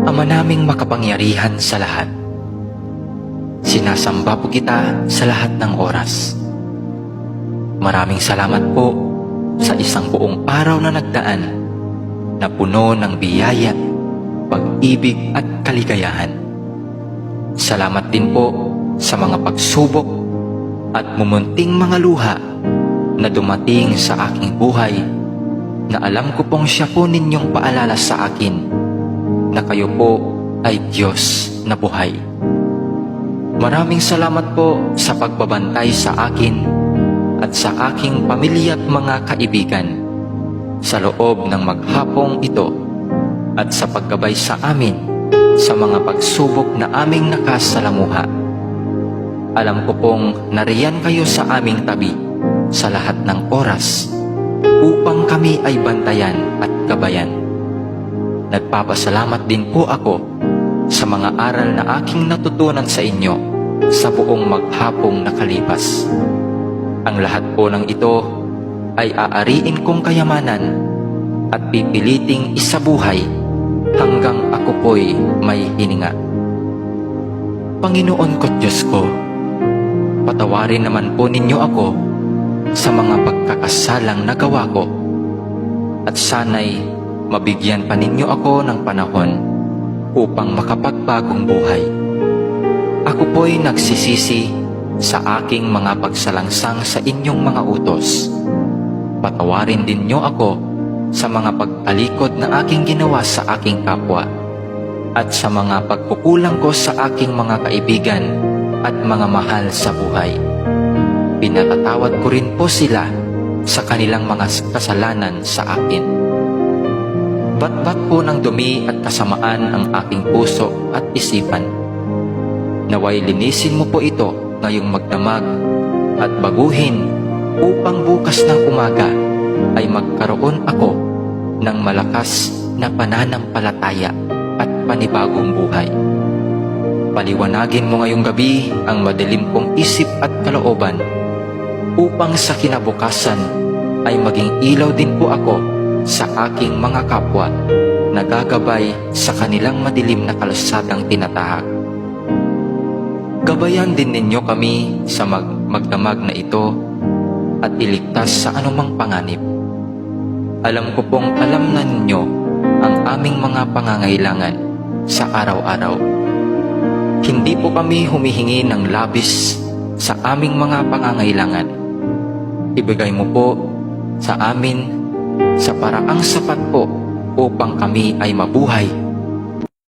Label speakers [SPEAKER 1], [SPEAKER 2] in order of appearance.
[SPEAKER 1] Ama naming makapangyarihan sa lahat, sinasamba po kita sa lahat ng oras. Maraming salamat po sa isang buong araw na nagdaan na puno ng biyaya, pag-ibig at kaligayahan. Salamat din po sa mga pagsubok at mumunting mga luha na dumating sa aking buhay, na alam ko pong siya po ninyong paalala sa akin na kayo po ay Diyos na buhay. Maraming salamat po sa pagbabantay sa akin at sa aking pamilya at mga kaibigan sa loob ng maghapong ito, at sa paggabay sa amin sa mga pagsubok na aming nakasalamuha. Alam ko pong nariyan kayo sa aming tabi sa lahat ng oras upang kami ay bantayan at gabayan. Nagpapasalamat din po ako sa mga aral na aking natutunan sa inyo sa buong maghapong nakalipas. Ang lahat po ng ito ay aariin kong kayamanan at pipiliting isabuhay hanggang ako po'y may hininga. Panginoon ko't Diyos ko, patawarin naman po ninyo ako sa mga pagkakasalang nagawa ko, at sana'y mabigyan pa ninyo ako ng panahon upang makapagbagong buhay. Ako po'y nagsisisi sa aking mga pagsalangsang sa inyong mga utos. Patawarin din niyo ako sa mga pagtalikod na aking ginawa sa aking kapwa, at sa mga pagkukulang ko sa aking mga kaibigan at mga mahal sa buhay. Pinatatawad ko rin po sila sa kanilang mga kasalanan sa akin. Batbat po ng dumi at kasamaan ang aking puso at isipan. Naway linisin mo po ito ngayong magdamag at baguhin, upang bukas ng umaga ay magkaroon ako ng malakas na pananampalataya at panibagong buhay. Paliwanagin mo ngayong gabi ang madilim kong isip at kalooban, upang sa kinabukasan ay maging ilaw din po ako sa aking mga kapwa na gagabay sa kanilang madilim na kalsadang tinatahak. Gabayan din ninyo kami sa magdamag na ito at iligtas sa anumang panganib. Alam ko pong alam na ninyo ang aming mga pangangailangan sa araw-araw. Hindi po kami humihingi ng labis sa aming mga pangangailangan. Ibigay mo po sa amin sa paraang sapat po upang kami ay mabuhay